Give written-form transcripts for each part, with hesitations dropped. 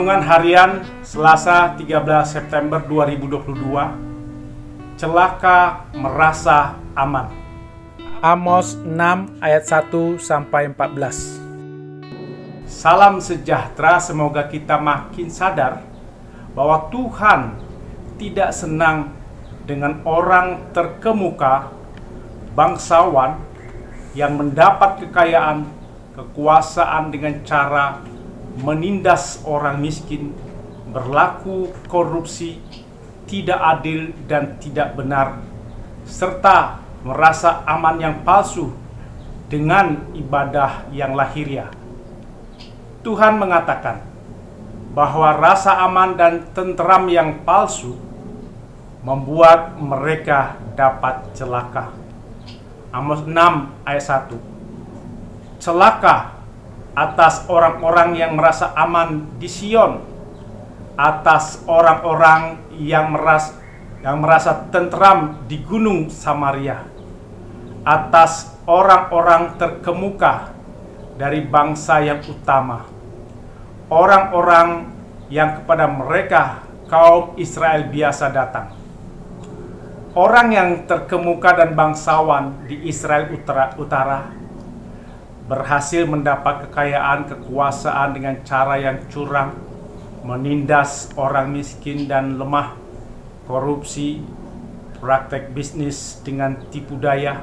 Renungan Harian Selasa 13 September 2022. Celaka merasa aman. Amos 6 ayat 1 sampai 14. Salam sejahtera, semoga kita makin sadar bahwa Tuhan tidak senang dengan orang terkemuka, bangsawan yang mendapat kekayaan, kekuasaan dengan cara menindas orang miskin, berlaku korupsi, tidak adil dan tidak benar, serta merasa aman yang palsu dengan ibadah yang lahiriah. Tuhan mengatakan bahwa rasa aman dan tentram yang palsu membuat mereka dapat celaka. Amos 6 ayat 1. Celaka atas orang-orang yang merasa aman di Sion, atas orang-orang yang merasa tentram di Gunung Samaria, atas orang-orang terkemuka dari bangsa yang utama, orang-orang yang kepada mereka kaum Israel biasa datang. Orang yang terkemuka dan bangsawan di Israel Utara berhasil mendapat kekayaan, kekuasaan dengan cara yang curang, menindas orang miskin dan lemah, korupsi, praktek bisnis dengan tipu daya.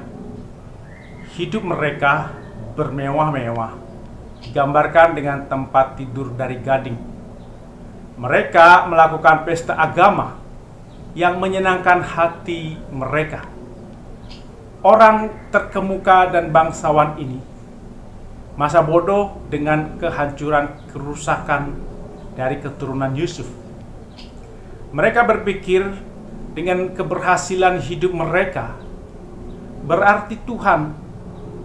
Hidup mereka bermewah-mewah, digambarkan dengan tempat tidur dari gading. Mereka melakukan pesta agama yang menyenangkan hati mereka. Orang terkemuka dan bangsawan ini masa bodoh dengan kehancuran, kerusakan dari keturunan Yusuf. Mereka berpikir dengan keberhasilan hidup mereka berarti Tuhan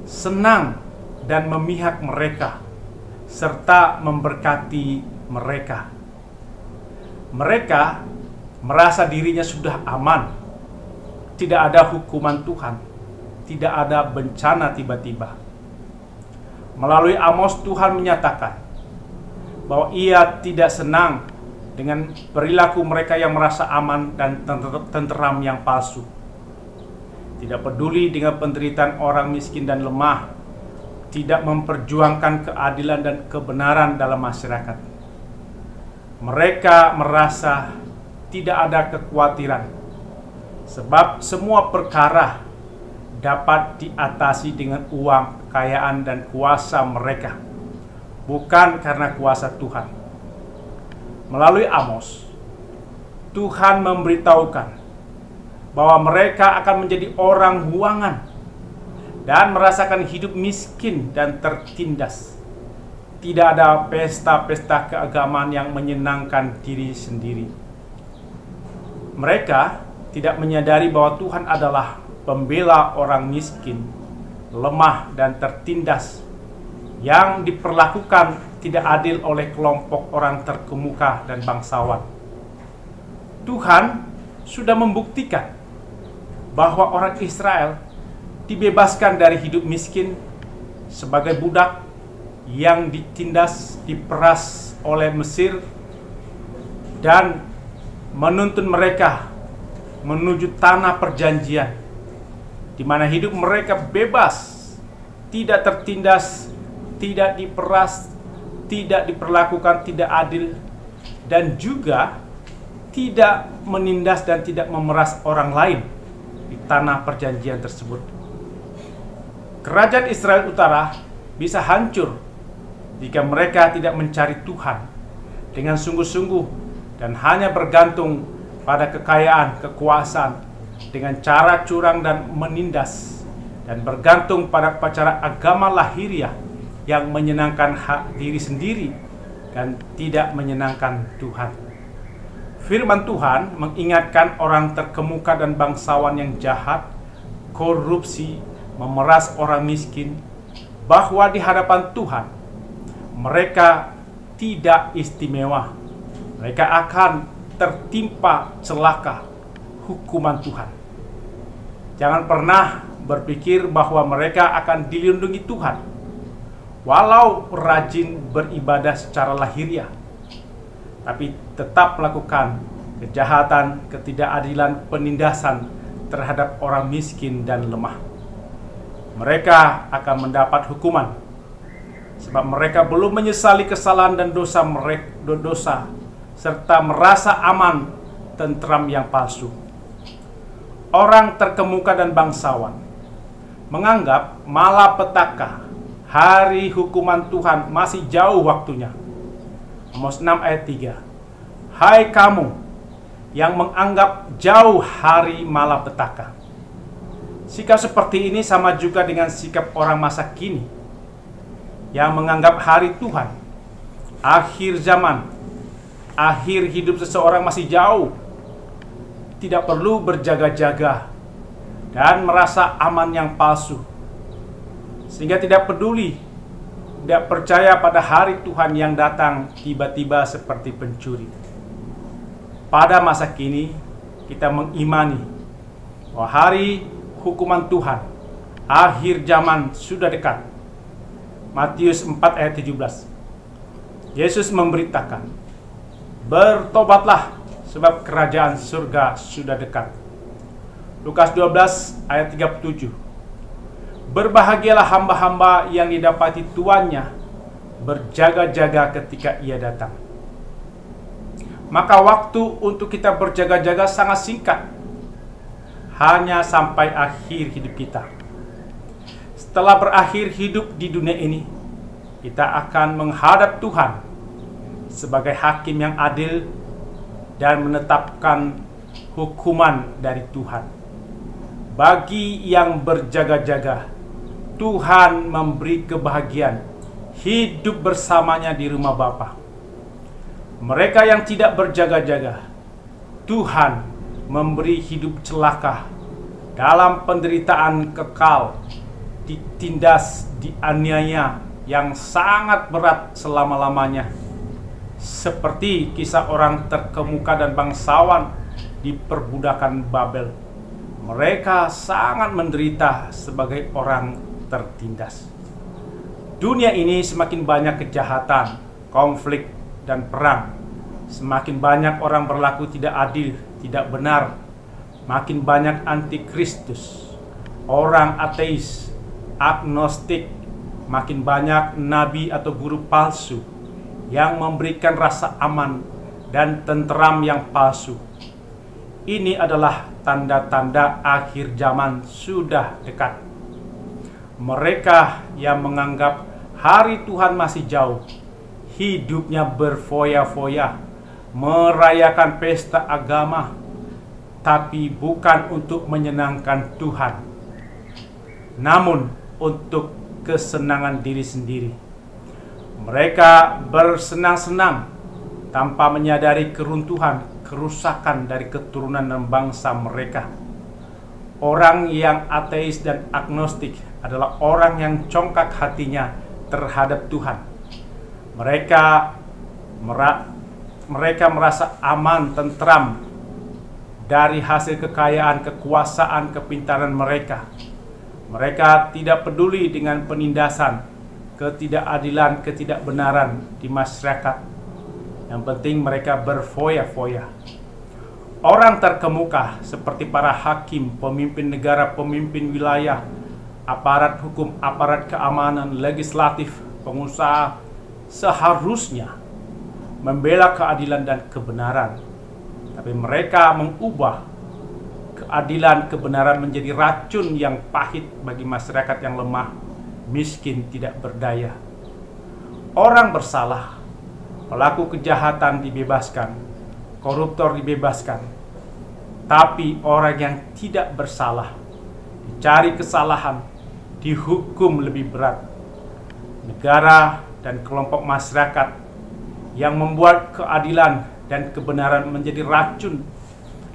senang dan memihak mereka serta memberkati mereka. Mereka merasa dirinya sudah aman, tidak ada hukuman Tuhan, tidak ada bencana tiba-tiba. Melalui Amos, Tuhan menyatakan bahwa Ia tidak senang dengan perilaku mereka yang merasa aman dan tenteram yang palsu. Tidak peduli dengan penderitaan orang miskin dan lemah, tidak memperjuangkan keadilan dan kebenaran dalam masyarakat. Mereka merasa tidak ada kekhawatiran, sebab semua perkara dapat diatasi dengan uang, kekayaan, dan kuasa mereka, bukan karena kuasa Tuhan. Melalui Amos, Tuhan memberitahukan bahwa mereka akan menjadi orang buangan dan merasakan hidup miskin dan tertindas. Tidak ada pesta-pesta keagamaan yang menyenangkan diri sendiri. Mereka tidak menyadari bahwa Tuhan adalah pembela orang miskin, lemah dan tertindas, yang diperlakukan tidak adil oleh kelompok orang terkemuka dan bangsawan. Tuhan sudah membuktikan bahwa orang Israel dibebaskan dari hidup miskin sebagai budak yang ditindas, diperas oleh Mesir dan menuntun mereka menuju tanah perjanjian, di mana hidup mereka bebas, tidak tertindas, tidak diperas, tidak diperlakukan tidak adil, dan juga tidak menindas dan tidak memeras orang lain di tanah perjanjian tersebut. Kerajaan Israel Utara bisa hancur jika mereka tidak mencari Tuhan dengan sungguh-sungguh dan hanya bergantung pada kekayaan, kekuasaan dengan cara curang dan menindas, dan bergantung pada cara agama lahiriah yang menyenangkan hak diri sendiri dan tidak menyenangkan Tuhan. Firman Tuhan mengingatkan orang terkemuka dan bangsawan yang jahat, korupsi, memeras orang miskin, bahwa di hadapan Tuhan mereka tidak istimewa. Mereka akan tertimpa celaka hukuman Tuhan. Jangan pernah berpikir bahwa mereka akan dilindungi Tuhan walau rajin beribadah secara lahiriah. tapi tetap melakukan kejahatan, ketidakadilan, penindasan terhadap orang miskin dan lemah. Mereka akan mendapat hukuman sebab mereka belum menyesali kesalahan dan dosa mereka, serta merasa aman, tentram yang palsu. Orang terkemuka dan bangsawan menganggap malapetaka hari hukuman Tuhan masih jauh waktunya. Amos 6 ayat 3. Hai kamu yang menganggap jauh hari malapetaka. Sikap seperti ini sama juga dengan sikap orang masa kini yang menganggap hari Tuhan, akhir zaman, akhir hidup seseorang masih jauh. Tidak perlu berjaga-jaga dan merasa aman yang palsu, sehingga tidak peduli, tidak percaya pada hari Tuhan yang datang tiba-tiba seperti pencuri. Pada masa kini, kita mengimani bahwa hari hukuman Tuhan, akhir zaman sudah dekat. Matius 4 ayat 17. Yesus memberitakan, bertobatlah sebab kerajaan surga sudah dekat. Lukas 12 ayat 37. Berbahagialah hamba-hamba yang didapati tuannya berjaga-jaga ketika ia datang. Maka waktu untuk kita berjaga-jaga sangat singkat, hanya sampai akhir hidup kita. Setelah berakhir hidup di dunia ini, kita akan menghadap Tuhan sebagai hakim yang adil dan menetapkan hukuman dari Tuhan. Bagi yang berjaga-jaga, Tuhan memberi kebahagiaan hidup bersamanya di rumah Bapa. Mereka yang tidak berjaga-jaga, Tuhan memberi hidup celaka dalam penderitaan kekal, ditindas, dianiaya yang sangat berat selama-lamanya. Seperti kisah orang terkemuka dan bangsawan di perbudakan Babel. Mereka sangat menderita sebagai orang tertindas. Dunia ini semakin banyak kejahatan, konflik, dan perang. Semakin banyak orang berlaku tidak adil, tidak benar. Makin banyak antikristus, orang ateis, agnostik. Makin banyak nabi atau guru palsu yang memberikan rasa aman dan tentram yang palsu. Ini adalah tanda-tanda akhir zaman sudah dekat. Mereka yang menganggap hari Tuhan masih jauh, hidupnya berfoya-foya, merayakan pesta agama, tapi bukan untuk menyenangkan Tuhan, namun untuk kesenangan diri sendiri. Mereka bersenang-senang tanpa menyadari keruntuhan, kerusakan dari keturunan dan bangsa mereka. Orang yang ateis dan agnostik adalah orang yang congkak hatinya terhadap Tuhan. Mereka merasa aman, tentram dari hasil kekayaan, kekuasaan, kepintaran mereka. Mereka tidak peduli dengan penindasan, ketidakadilan, ketidakbenaran di masyarakat. Yang penting mereka berfoya-foya. Orang terkemuka seperti para hakim, pemimpin negara, pemimpin wilayah, aparat hukum, aparat keamanan, legislatif, pengusaha, seharusnya membela keadilan dan kebenaran. Tapi mereka mengubah keadilan, kebenaran menjadi racun yang pahit bagi masyarakat yang lemah, miskin, tidak berdaya. Orang bersalah, pelaku kejahatan dibebaskan, koruptor dibebaskan. Tapi orang yang tidak bersalah, dicari kesalahan, dihukum lebih berat. Negara dan kelompok masyarakat yang membuat keadilan dan kebenaran menjadi racun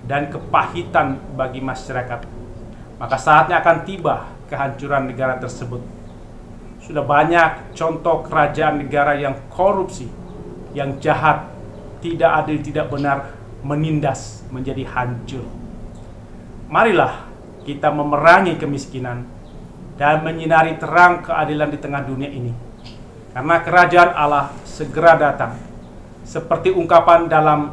dan kepahitan bagi masyarakat, maka saatnya akan tiba kehancuran negara tersebut. Sudah banyak contoh kerajaan negara yang korupsi, yang jahat, tidak adil, tidak benar, menindas, menjadi hancur. Marilah kita memerangi kemiskinan dan menyinari terang keadilan di tengah dunia ini. Karena kerajaan Allah segera datang. seperti ungkapan dalam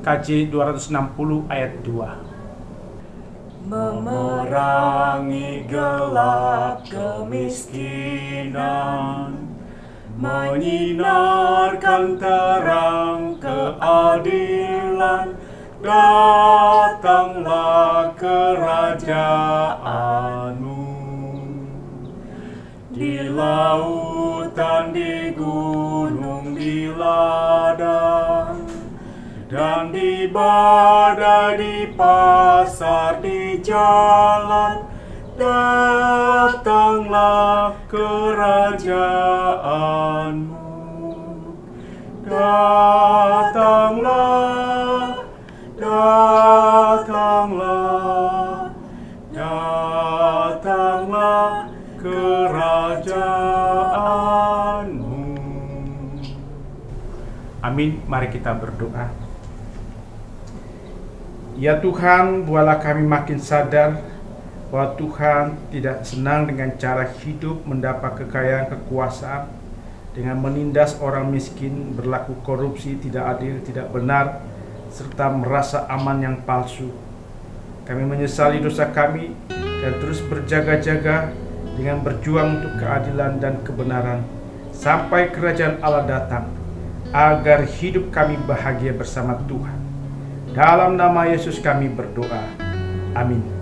KJ 260 ayat 2. Memerangi gelap kemiskinan, menyinarkan terang keadilan, datanglah kerajaanmu. Di lautan, di gunung, di ladang, dan di badai, di pasar, di jalan, datanglah kerajaanmu. Datanglah, datanglah, datanglah kerajaanmu. Amin. Mari kita berdoa. Ya Tuhan, buatlah kami makin sadar bahwa Tuhan tidak senang dengan cara hidup mendapat kekayaan, kekuasaan, dengan menindas orang miskin, berlaku korupsi, tidak adil, tidak benar, serta merasa aman yang palsu. Kami menyesali dosa kami dan terus berjaga-jaga dengan berjuang untuk keadilan dan kebenaran sampai kerajaan Allah datang, agar hidup kami bahagia bersama Tuhan. Dalam nama Yesus kami berdoa. Amin.